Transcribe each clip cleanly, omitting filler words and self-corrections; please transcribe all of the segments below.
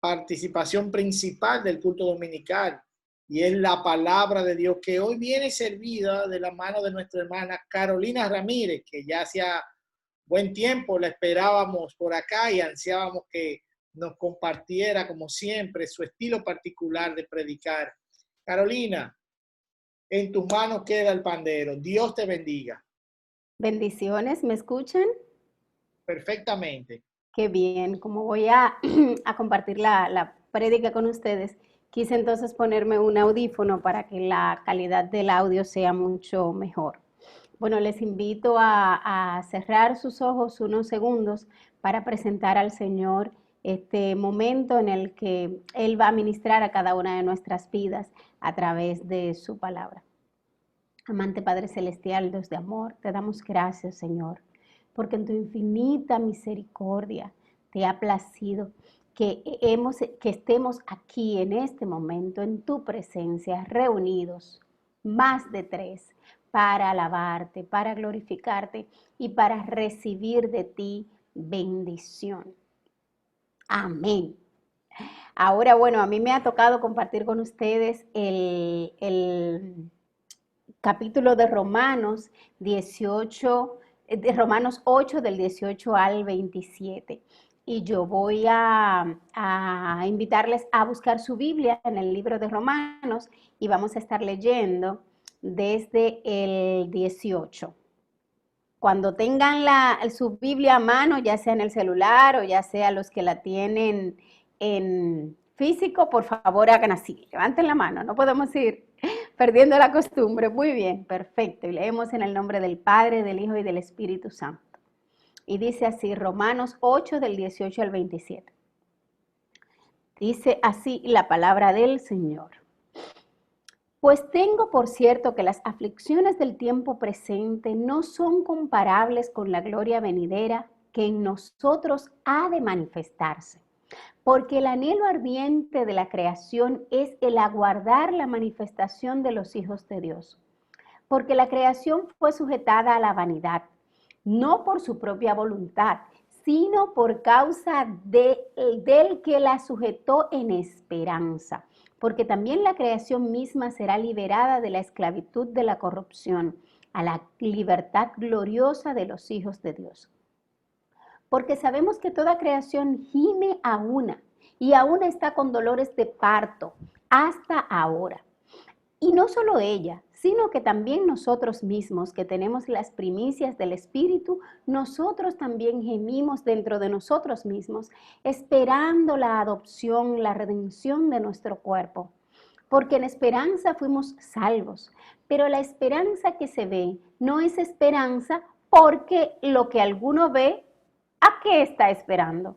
participación principal del culto dominical, y es la palabra de Dios, que hoy viene servida de la mano de nuestra hermana Carolina Ramírez, que ya hacía buen tiempo la esperábamos por acá y ansiábamos que nos compartiera, como siempre, su estilo particular de predicar. Carolina, en tus manos queda el pandero. Dios te bendiga. Bendiciones, ¿me escuchan? Perfectamente. Qué bien, como voy a, a compartir la prédica con ustedes, quise entonces ponerme un audífono para que la calidad del audio sea mucho mejor. Bueno, les invito a cerrar sus ojos unos segundos para presentar al Señor este momento en el que Él va a ministrar a cada una de nuestras vidas a través de su palabra. Amante Padre Celestial, Dios de amor, te damos gracias, Señor, porque en tu infinita misericordia te ha placido que estemos aquí en este momento, en tu presencia, reunidos, más de tres, para alabarte, para glorificarte y para recibir de ti bendición. Amén. Ahora, bueno, a mí me ha tocado compartir con ustedes el capítulo de Romanos 18, de Romanos 8 del 18 al 27. Y yo voy a invitarles a buscar su Biblia en el libro de Romanos y vamos a estar leyendo desde el 18. Cuando tengan su Biblia a mano, ya sea en el celular o ya sea los que la tienen en físico, por favor hagan así, levanten la mano, no podemos ir perdiendo la costumbre. Muy bien, perfecto. Y leemos en el nombre del Padre, del Hijo y del Espíritu Santo. Y dice así, Romanos 8 del 18 al 27. Dice así la palabra del Señor. Pues tengo por cierto que las aflicciones del tiempo presente no son comparables con la gloria venidera que en nosotros ha de manifestarse. Porque el anhelo ardiente de la creación es el aguardar la manifestación de los hijos de Dios. Porque la creación fue sujetada a la vanidad, no por su propia voluntad, sino por causa del que la sujetó en esperanza. Porque también la creación misma será liberada de la esclavitud de la corrupción a la libertad gloriosa de los hijos de Dios. Porque sabemos que toda creación gime a una y aún está con dolores de parto hasta ahora. Y no solo ella, sino que también nosotros mismos, que tenemos las primicias del Espíritu, nosotros también gemimos dentro de nosotros mismos, esperando la adopción, la redención de nuestro cuerpo. Porque en esperanza fuimos salvos, pero la esperanza que se ve no es esperanza, porque lo que alguno ve, ¿a qué está esperando?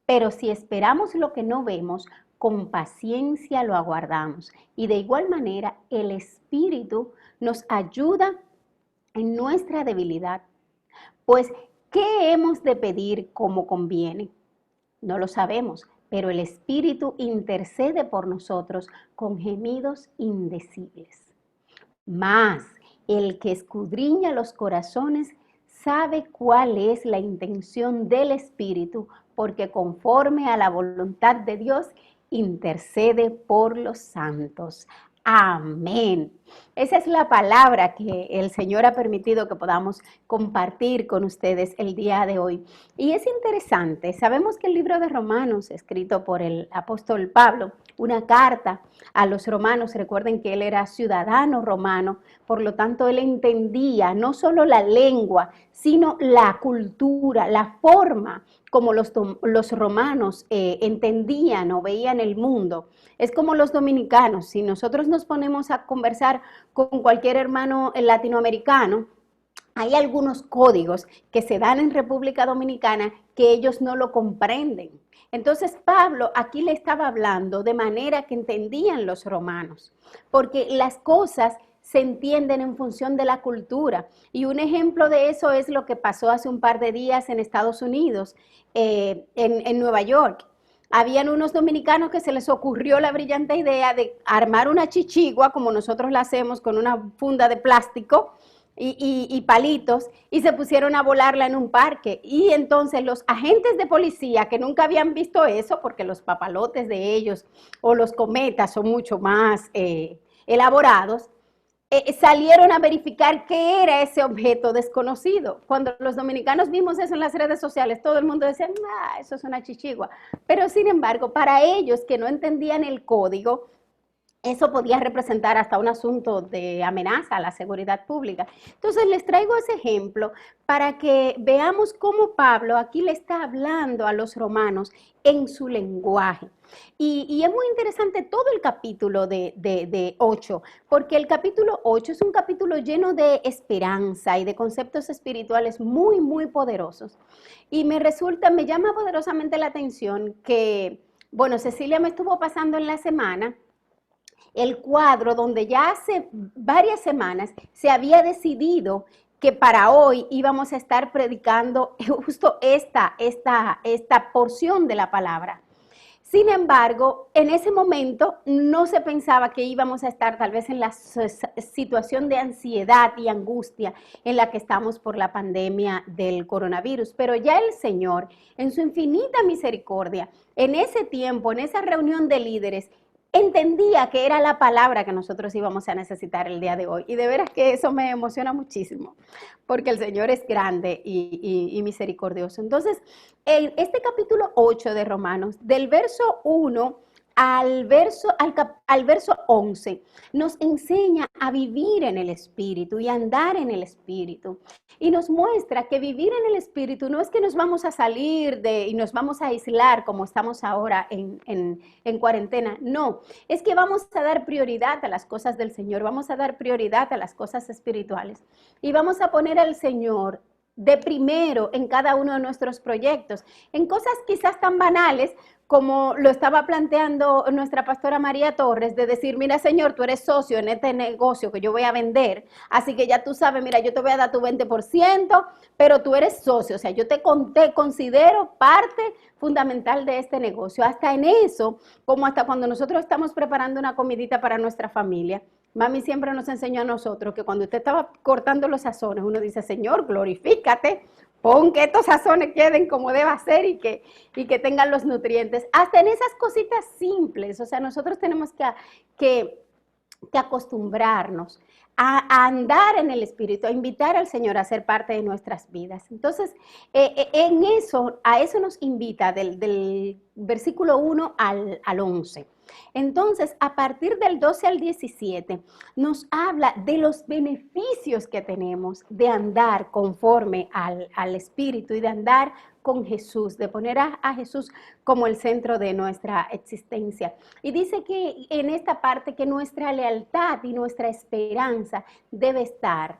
Pero si esperamos lo que no vemos, con paciencia lo aguardamos. Y de igual manera, el Espíritu nos ayuda en nuestra debilidad. Pues, ¿qué hemos de pedir como conviene? No lo sabemos, pero el Espíritu intercede por nosotros con gemidos indecibles. Mas el que escudriña los corazones sabe cuál es la intención del Espíritu, porque conforme a la voluntad de Dios intercede por los santos. Amén. Esa es la palabra que el Señor ha permitido que podamos compartir con ustedes el día de hoy. Y es interesante, sabemos que el libro de Romanos, escrito por el apóstol Pablo, una carta a los romanos, recuerden que él era ciudadano romano, por lo tanto él entendía no solo la lengua, sino la cultura, la forma como los romanos entendían o veían el mundo. Es como los dominicanos, si nosotros nos ponemos a conversar con cualquier hermano latinoamericano, hay algunos códigos que se dan en República Dominicana que ellos no lo comprenden. Entonces Pablo aquí le estaba hablando de manera que entendían los romanos, porque las cosas se entienden en función de la cultura. Y un ejemplo de eso es lo que pasó hace un par de días en Estados Unidos, en Nueva York. Habían unos dominicanos que se les ocurrió la brillante idea de armar una chichigua, como nosotros la hacemos con una funda de plástico, y palitos y se pusieron a volarla en un parque. Y entonces los agentes de policía que nunca habían visto eso, porque los papalotes de ellos o los cometas son mucho más elaborados, salieron a verificar qué era ese objeto desconocido. Cuando los dominicanos vimos eso en las redes sociales, todo el mundo decía, eso es una chichigua. Pero sin embargo, para ellos que no entendían el código, eso podía representar hasta un asunto de amenaza a la seguridad pública. Entonces les traigo ese ejemplo para que veamos cómo Pablo aquí le está hablando a los romanos en su lenguaje. Y es muy interesante todo el capítulo de 8, porque el capítulo 8 es un capítulo lleno de esperanza y de conceptos espirituales muy, muy poderosos. Y me llama poderosamente la atención que, bueno, Cecilia me estuvo pasando en la semana el cuadro donde ya hace varias semanas se había decidido que para hoy íbamos a estar predicando justo esta porción de la palabra. Sin embargo, en ese momento no se pensaba que íbamos a estar tal vez en la situación de ansiedad y angustia en la que estamos por la pandemia del coronavirus, pero ya el Señor, en su infinita misericordia, en ese tiempo, en esa reunión de líderes, entendía que era la palabra que nosotros íbamos a necesitar el día de hoy. Y de veras que eso me emociona muchísimo, porque el Señor es grande y misericordioso. Entonces, en este capítulo 8 de Romanos, del verso 1 al verso 11, nos enseña a vivir en el Espíritu y a andar en el Espíritu. Y nos muestra que vivir en el Espíritu no es que nos vamos a salir y nos vamos a aislar como estamos ahora en cuarentena. No, es que vamos a dar prioridad a las cosas del Señor, vamos a dar prioridad a las cosas espirituales y vamos a poner al Señor de primero en cada uno de nuestros proyectos, en cosas quizás tan banales como lo estaba planteando nuestra pastora María Torres, de decir, mira Señor, tú eres socio en este negocio que yo voy a vender, así que ya tú sabes, mira, yo te voy a dar tu 20%, pero tú eres socio, o sea, yo te considero parte fundamental de este negocio. Hasta en eso, como hasta cuando nosotros estamos preparando una comidita para nuestra familia, mami siempre nos enseñó a nosotros que cuando usted estaba cortando los sazones, uno dice, Señor, glorifícate, pon que estos sazones queden como deba ser y que tengan los nutrientes. Hasta en esas cositas simples, o sea, nosotros tenemos que acostumbrarnos a andar en el Espíritu, a invitar al Señor a ser parte de nuestras vidas. Entonces, a eso nos invita del versículo 1 al 11. Entonces, a partir del 12 al 17, nos habla de los beneficios que tenemos de andar conforme al Espíritu y de andar con Jesús, de poner a Jesús como el centro de nuestra existencia. Y dice que en esta parte que nuestra lealtad y nuestra esperanza debe estar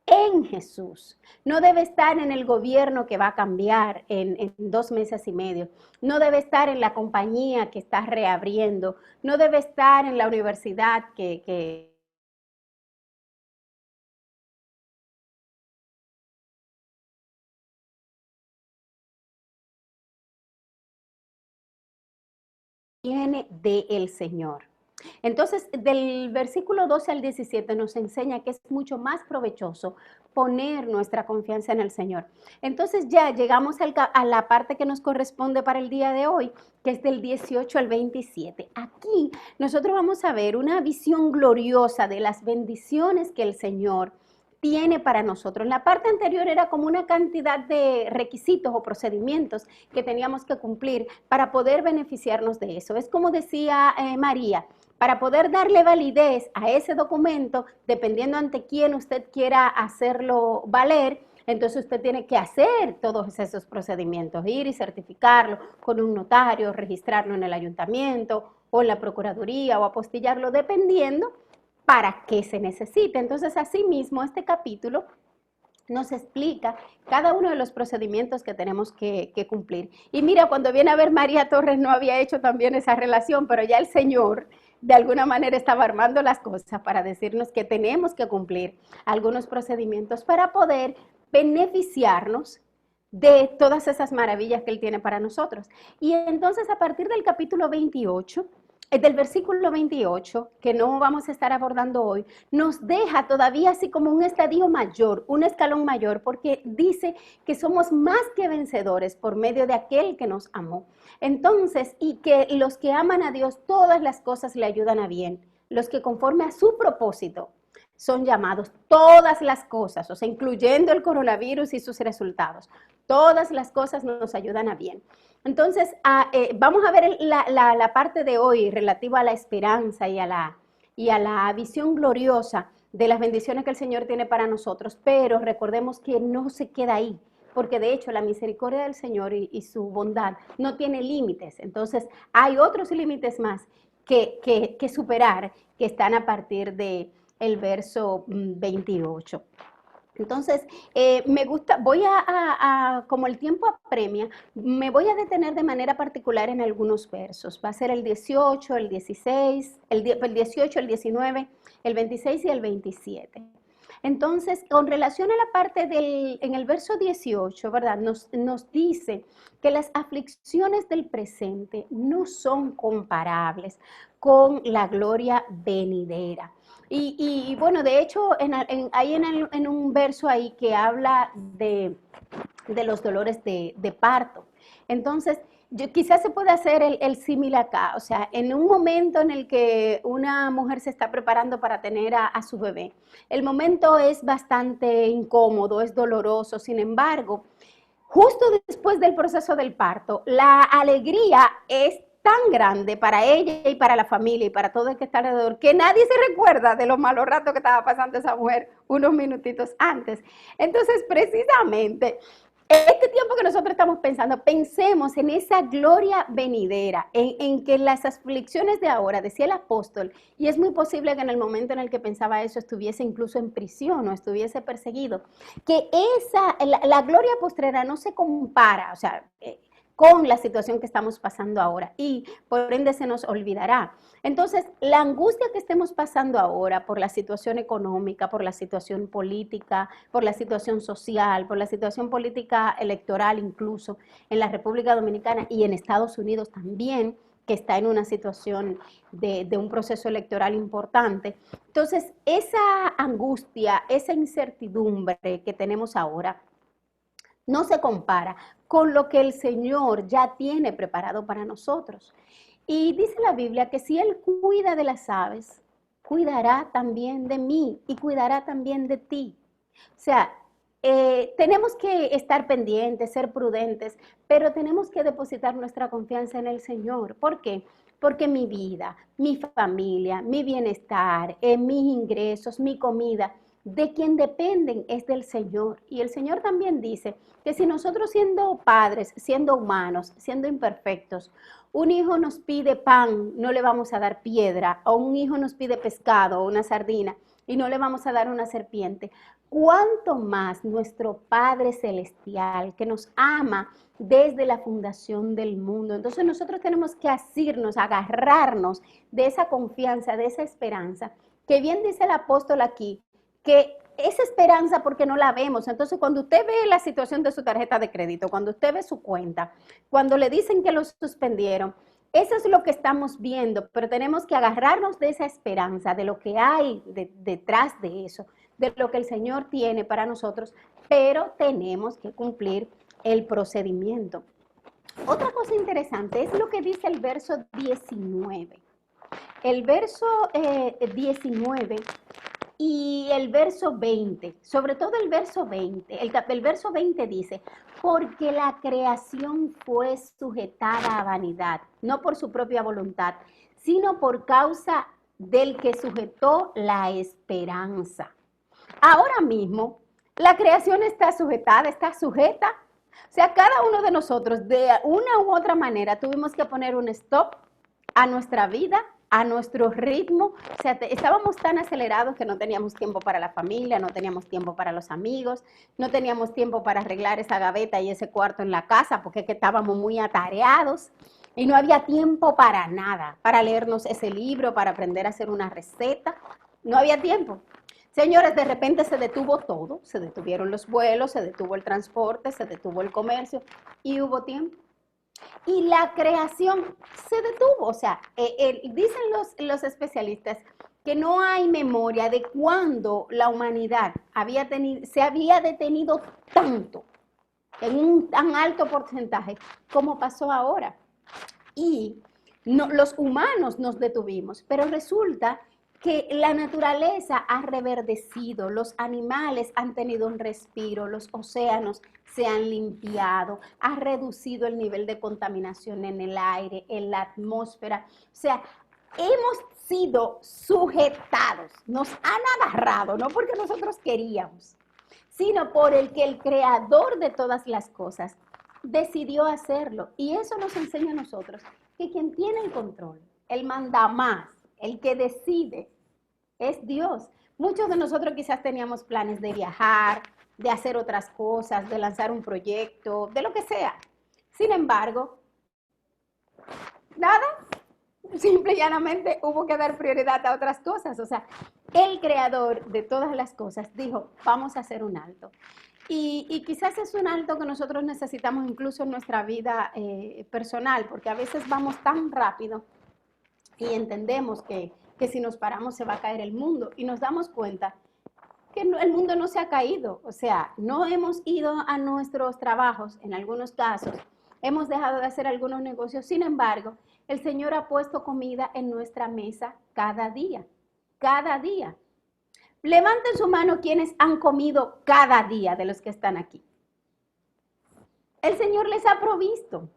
en Jesús. No debe estar en el gobierno que va a cambiar en 2 meses y medio. No debe estar en la compañía que está reabriendo. No debe estar en la universidad que viene del Señor. Entonces, del versículo 12 al 17 nos enseña que es mucho más provechoso poner nuestra confianza en el Señor. Entonces ya llegamos a la parte que nos corresponde para el día de hoy, que es del 18 al 27. Aquí nosotros vamos a ver una visión gloriosa de las bendiciones que el Señor tiene para nosotros. En la parte anterior era como una cantidad de requisitos o procedimientos que teníamos que cumplir para poder beneficiarnos de eso. Es como decía María, para poder darle validez a ese documento, dependiendo ante quién usted quiera hacerlo valer, entonces usted tiene que hacer todos esos procedimientos, ir y certificarlo con un notario, registrarlo en el ayuntamiento o en la procuraduría o apostillarlo, dependiendo para qué se necesite. Entonces, asimismo, este capítulo nos explica cada uno de los procedimientos que tenemos que cumplir. Y mira, cuando viene a ver María Torres no había hecho también esa relación, pero ya el Señor de alguna manera estaba armando las cosas para decirnos que tenemos que cumplir algunos procedimientos para poder beneficiarnos de todas esas maravillas que Él tiene para nosotros. Y entonces a partir del capítulo 28 del versículo 28, que no vamos a estar abordando hoy, nos deja todavía así como un estadio mayor, un escalón mayor, porque dice que somos más que vencedores por medio de aquel que nos amó. Entonces, y que los que aman a Dios, todas las cosas le ayudan a bien. Los que conforme a su propósito son llamados, todas las cosas, o sea, incluyendo el coronavirus y sus resultados, todas las cosas nos ayudan a bien. Entonces, vamos a ver la parte de hoy relativa a la esperanza y a la visión gloriosa de las bendiciones que el Señor tiene para nosotros, pero recordemos que no se queda ahí, porque de hecho la misericordia del Señor y su bondad no tiene límites. Entonces, hay otros límites más que superar, que están a partir del verso 28. Entonces, me gusta, como el tiempo apremia, me voy a detener de manera particular en algunos versos. Va a ser el 18, el 16, el 18, el 19, el 26 y el 27. Entonces, con relación a la parte en el verso 18, ¿verdad? Nos dice que las aflicciones del presente no son comparables con la gloria venidera. Bueno, de hecho, hay en un verso ahí que habla de los dolores de parto. Entonces, quizás se puede hacer el símil acá, o sea, en un momento en el que una mujer se está preparando para tener a su bebé, el momento es bastante incómodo, es doloroso, sin embargo, justo después del proceso del parto, la alegría es tan grande para ella y para la familia y para todo el que está alrededor, que nadie se recuerda de los malos ratos que estaba pasando esa mujer unos minutitos antes. Entonces, precisamente, este tiempo que nosotros estamos pensando, pensemos en esa gloria venidera, en que las aflicciones de ahora, decía el apóstol, y es muy posible que en el momento en el que pensaba eso estuviese incluso en prisión o estuviese perseguido, que la gloria postrera no se compara, o sea, con la situación que estamos pasando ahora y por ende se nos olvidará. Entonces, la angustia que estemos pasando ahora por la situación económica, por la situación política, por la situación social, por la situación política electoral incluso en la República Dominicana y en Estados Unidos también, que está en una situación de un proceso electoral importante. Entonces, esa angustia, esa incertidumbre que tenemos ahora, no se compara con lo que el Señor ya tiene preparado para nosotros. Y dice la Biblia que si Él cuida de las aves, cuidará también de mí y cuidará también de ti. O sea, tenemos que estar pendientes, ser prudentes, pero tenemos que depositar nuestra confianza en el Señor. ¿Por qué? Porque mi vida, mi familia, mi bienestar, mis ingresos, mi comida, de quien dependen es del Señor. Y el Señor también dice que si nosotros siendo padres, siendo humanos, siendo imperfectos, un hijo nos pide pan, no le vamos a dar piedra, o un hijo nos pide pescado o una sardina y no le vamos a dar una serpiente. ¿Cuánto más nuestro Padre Celestial, que nos ama desde la fundación del mundo? Entonces nosotros tenemos que asirnos, agarrarnos de esa confianza, de esa esperanza, que bien dice el apóstol aquí, que esa esperanza porque no la vemos. Entonces, cuando usted ve la situación de su tarjeta de crédito, cuando usted ve su cuenta, cuando le dicen que lo suspendieron, eso es lo que estamos viendo, pero tenemos que agarrarnos de esa esperanza, de lo que hay detrás de eso, de lo que el Señor tiene para nosotros, pero tenemos que cumplir el procedimiento. Otra cosa interesante es lo que dice el verso 19. El verso 19 y el verso 20, sobre todo el verso 20, el verso 20 dice, porque la creación fue sujetada a vanidad, no por su propia voluntad, sino por causa del que sujetó la esperanza. Ahora mismo, la creación está sujeta. O sea, cada uno de nosotros, de una u otra manera, tuvimos que poner un stop a nuestra vida, a nuestro ritmo. O sea, estábamos tan acelerados que no teníamos tiempo para la familia, no teníamos tiempo para los amigos, no teníamos tiempo para arreglar esa gaveta y ese cuarto en la casa porque es que estábamos muy atareados y no había tiempo para nada, para leernos ese libro, para aprender a hacer una receta. No había tiempo. Señores, de repente se detuvo todo, se detuvieron los vuelos, se detuvo el transporte, se detuvo el comercio y hubo tiempo. Y la creación se detuvo. O sea, dicen los especialistas que no hay memoria de cuándo la humanidad se había detenido tanto, en un tan alto porcentaje, como pasó ahora. Y no, los humanos nos detuvimos, pero resulta que la naturaleza ha reverdecido, los animales han tenido un respiro, los océanos se han limpiado, ha reducido el nivel de contaminación en el aire, en la atmósfera. O sea, hemos sido sujetados, nos han agarrado, no porque nosotros queríamos, sino por el que el creador de todas las cosas decidió hacerlo. Y eso nos enseña a nosotros que quien tiene el control, el mandamás, el que decide, es Dios. Muchos de nosotros quizás teníamos planes de viajar, de hacer otras cosas, de lanzar un proyecto, de lo que sea. Sin embargo, nada, simple y llanamente hubo que dar prioridad a otras cosas. O sea, el creador de todas las cosas dijo, vamos a hacer un alto. Y quizás es un alto que nosotros necesitamos incluso en nuestra vida personal, porque a veces vamos tan rápido y entendemos que si nos paramos se va a caer el mundo y nos damos cuenta que el mundo no se ha caído. O sea, no hemos ido a nuestros trabajos en algunos casos, hemos dejado de hacer algunos negocios, sin embargo, el Señor ha puesto comida en nuestra mesa cada día, cada día. Levanten su mano quienes han comido cada día de los que están aquí. El Señor les ha provisto,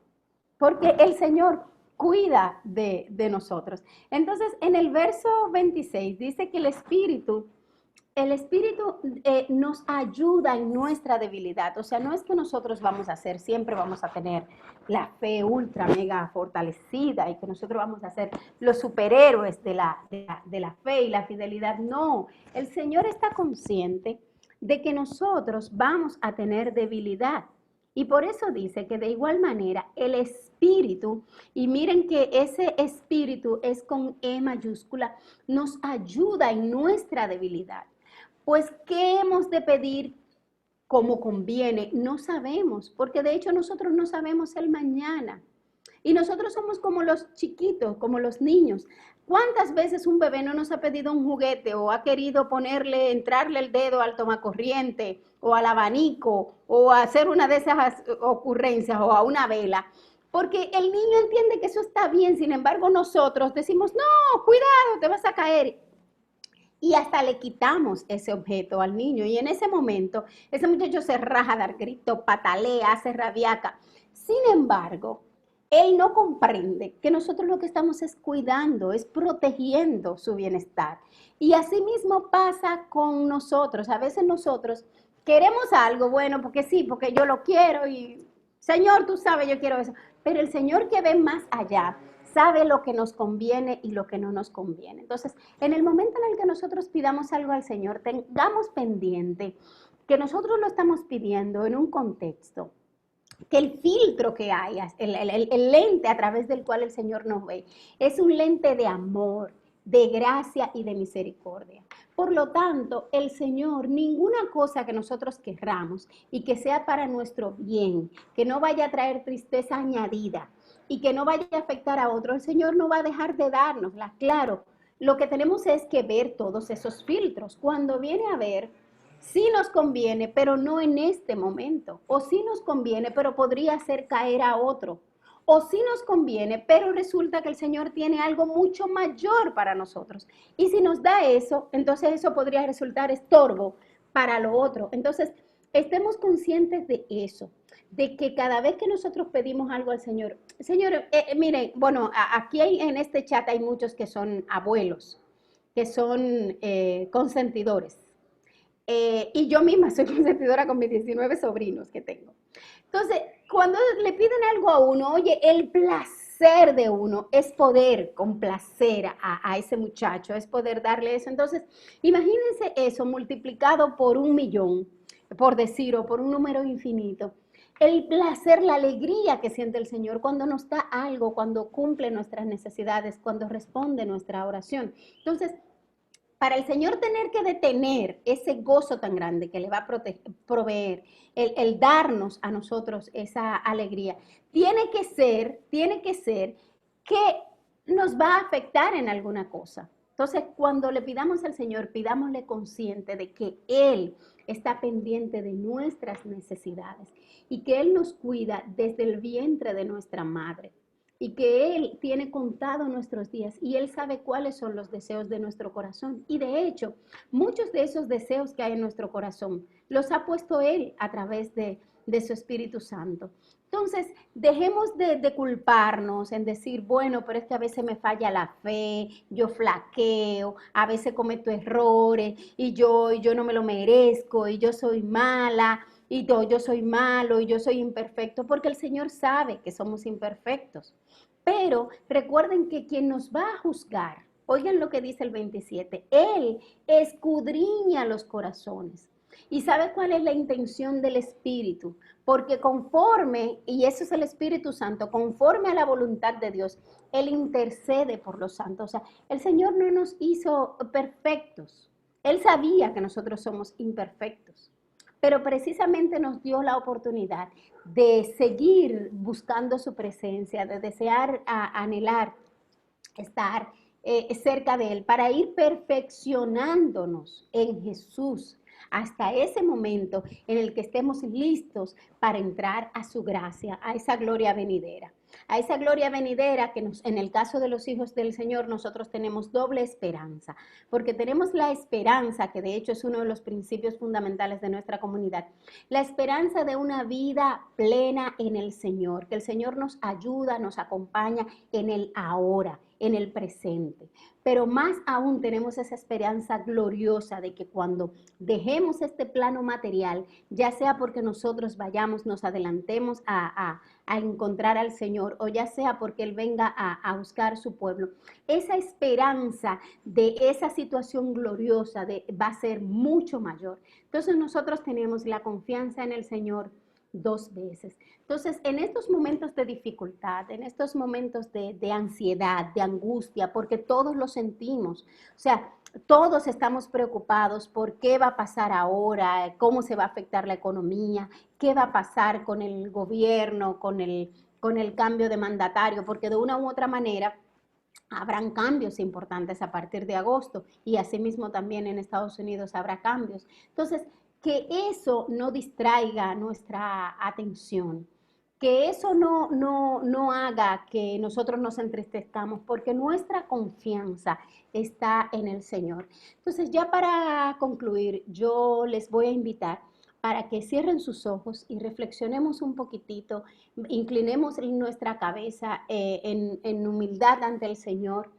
porque el Señor cuida de nosotros. Entonces, en el verso 26 dice que el Espíritu nos ayuda en nuestra debilidad. O sea, no es que nosotros vamos a ser, siempre vamos a tener la fe ultra, mega fortalecida y que nosotros vamos a ser los superhéroes de la fe y la fidelidad. No, el Señor está consciente de que nosotros vamos a tener debilidad. Y por eso dice que de igual manera el Espíritu, y miren que ese Espíritu es con E mayúscula, nos ayuda en nuestra debilidad. Pues, ¿qué hemos de pedir como conviene? No sabemos, porque de hecho nosotros no sabemos el mañana. Y nosotros somos como los chiquitos, como los niños. ¿Cuántas veces un bebé no nos ha pedido un juguete o ha querido entrarle el dedo al tomacorriente o al abanico o a hacer una de esas ocurrencias o a una vela? Porque el niño entiende que eso está bien, sin embargo nosotros decimos, no, cuidado, te vas a caer. Y hasta le quitamos ese objeto al niño. Y en ese momento, ese muchacho se raja, dar grito, patalea, hace rabiaca. Sin embargo, él no comprende que nosotros lo que estamos es cuidando, es protegiendo su bienestar. Y así mismo pasa con nosotros. A veces nosotros queremos algo, bueno, porque sí, porque yo lo quiero y, Señor, tú sabes, yo quiero eso. Pero el Señor que ve más allá, sabe lo que nos conviene y lo que no nos conviene. Entonces, en el momento en el que nosotros pidamos algo al Señor, tengamos pendiente que nosotros lo estamos pidiendo en un contexto, que el filtro que hay, el lente a través del cual el Señor nos ve, es un lente de amor, de gracia y de misericordia. Por lo tanto, el Señor, ninguna cosa que nosotros querramos y que sea para nuestro bien, que no vaya a traer tristeza añadida y que no vaya a afectar a otro, el Señor no va a dejar de dárnosla. Claro, lo que tenemos es que ver todos esos filtros. Cuando viene a ver, sí nos conviene, pero no en este momento. O sí nos conviene, pero podría hacer caer a otro. O sí nos conviene, pero resulta que el Señor tiene algo mucho mayor para nosotros. Y si nos da eso, entonces eso podría resultar estorbo para lo otro. Entonces, estemos conscientes de eso, de que cada vez que nosotros pedimos algo al Señor, Señor, miren, bueno, aquí en este chat hay muchos que son abuelos, que son consentidores. Y yo misma soy consentidora con mis 19 sobrinos que tengo. Entonces, cuando le piden algo a uno, oye, el placer de uno es poder complacer a ese muchacho, es poder darle eso. Entonces, imagínense eso multiplicado por 1.000.000, por decir, o por un número infinito. El placer, la alegría que siente el Señor cuando nos da algo, cuando cumple nuestras necesidades, cuando responde nuestra oración. Entonces, para el Señor tener que detener ese gozo tan grande que le va a proveer, el darnos a nosotros esa alegría, tiene que ser que nos va a afectar en alguna cosa. Entonces, cuando le pidamos al Señor, pidámosle consciente de que Él está pendiente de nuestras necesidades y que Él nos cuida desde el vientre de nuestra madre y que Él tiene contado nuestros días y Él sabe cuáles son los deseos de nuestro corazón. Y de hecho, muchos de esos deseos que hay en nuestro corazón los ha puesto Él a través de su Espíritu Santo. Entonces, dejemos de culparnos en decir, bueno, pero es que a veces me falla la fe, yo flaqueo, a veces cometo errores y yo no me lo merezco y yo soy mala y yo soy malo y yo soy imperfecto, porque el Señor sabe que somos imperfectos. Pero recuerden que quien nos va a juzgar, oigan lo que dice el 27, Él escudriña los corazones. ¿Y sabe cuál es la intención del Espíritu? Porque conforme, y eso es el Espíritu Santo, conforme a la voluntad de Dios, Él intercede por los santos. O sea, el Señor no nos hizo perfectos. Él sabía que nosotros somos imperfectos, pero precisamente nos dio la oportunidad de seguir buscando su presencia, de desear, anhelar estar cerca de Él, para ir perfeccionándonos en Jesús hasta ese momento en el que estemos listos para entrar a su gracia, a esa gloria venidera. A esa gloria venidera que en el caso de los hijos del Señor nosotros tenemos doble esperanza, porque tenemos la esperanza, que de hecho es uno de los principios fundamentales de nuestra comunidad, la esperanza de una vida plena en el Señor, que el Señor nos ayuda, nos acompaña en el ahora, en el presente. Pero más aún tenemos esa esperanza gloriosa de que cuando dejemos este plano material, ya sea porque nosotros vayamos, nos adelantemos a encontrar al Señor, o ya sea porque Él venga a buscar su pueblo, esa esperanza de esa situación gloriosa va a ser mucho mayor. Entonces nosotros tenemos la confianza en el Señor dos veces. Entonces, en estos momentos de dificultad, en estos momentos de ansiedad, de angustia, porque todos lo sentimos, o sea, todos estamos preocupados por qué va a pasar ahora, cómo se va a afectar la economía, qué va a pasar con el gobierno, con el cambio de mandatario, porque de una u otra manera habrán cambios importantes a partir de agosto y asimismo también en Estados Unidos habrá cambios. Entonces, que eso no distraiga nuestra atención, que eso no haga que nosotros nos entristezcamos, porque nuestra confianza está en el Señor. Entonces, ya para concluir, yo les voy a invitar para que cierren sus ojos y reflexionemos un poquitito, inclinemos nuestra cabeza en humildad ante el Señor,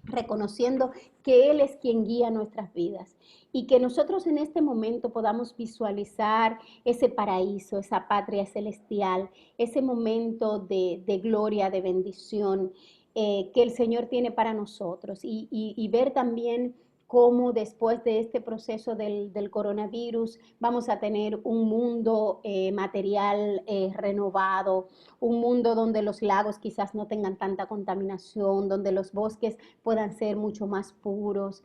reconociendo que Él es quien guía nuestras vidas y que nosotros en este momento podamos visualizar ese paraíso, esa patria celestial, ese momento de gloria, de bendición que el Señor tiene para nosotros y ver también cómo después de este proceso del coronavirus vamos a tener un mundo material renovado, un mundo donde los lagos quizás no tengan tanta contaminación, donde los bosques puedan ser mucho más puros,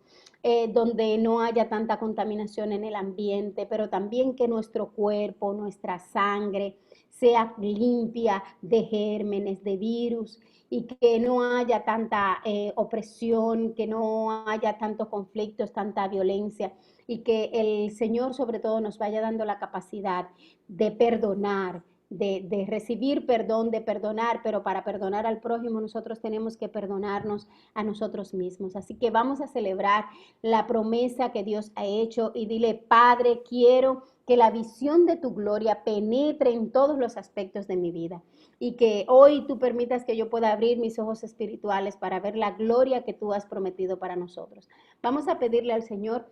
donde no haya tanta contaminación en el ambiente, pero también que nuestro cuerpo, nuestra sangre sea limpia de gérmenes, de virus, y que no haya tanta opresión, que no haya tantos conflictos, tanta violencia, y que el Señor sobre todo nos vaya dando la capacidad de perdonar, de recibir perdón, de perdonar, pero para perdonar al prójimo nosotros tenemos que perdonarnos a nosotros mismos. Así que vamos a celebrar la promesa que Dios ha hecho y dile, Padre, quiero que la visión de tu gloria penetre en todos los aspectos de mi vida y que hoy tú permitas que yo pueda abrir mis ojos espirituales para ver la gloria que tú has prometido para nosotros. Vamos a pedirle al Señor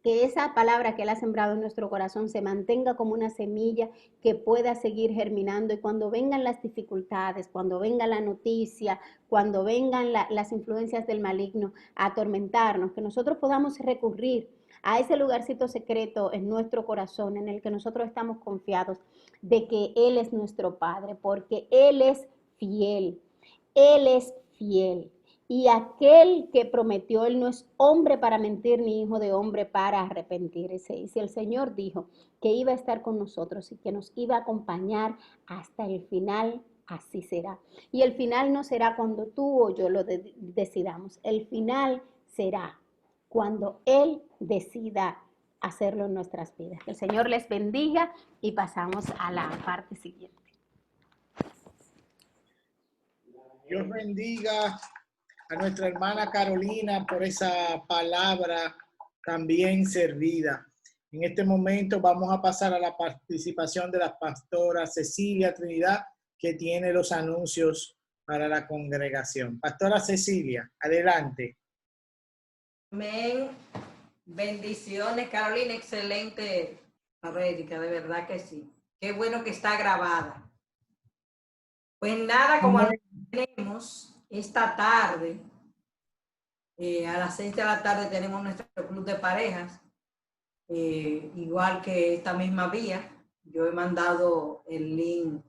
que esa palabra que Él ha sembrado en nuestro corazón se mantenga como una semilla que pueda seguir germinando y cuando vengan las dificultades, cuando venga la noticia, cuando vengan las influencias del maligno a atormentarnos, que nosotros podamos recurrir a ese lugarcito secreto en nuestro corazón en el que nosotros estamos confiados de que Él es nuestro Padre, porque Él es fiel, Él es fiel. Y aquel que prometió, él no es hombre para mentir, ni hijo de hombre para arrepentirse. Y si el Señor dijo que iba a estar con nosotros y que nos iba a acompañar hasta el final, así será. Y el final no será cuando tú o yo lo decidamos. El final será cuando Él decida hacerlo en nuestras vidas. Que el Señor les bendiga y pasamos a la parte siguiente. Dios bendiga a nuestra hermana Carolina por esa palabra también servida. En este momento vamos a pasar a la participación de la pastora Cecilia Trinidad, que tiene los anuncios para la congregación. Pastora Cecilia, adelante. Amén. Bendiciones, Carolina, excelente prédica, de verdad que sí. Qué bueno que está grabada. Pues nada, como tenemos esta tarde, a las 6 de la tarde tenemos nuestro club de parejas, igual que esta misma vía. Yo he mandado el link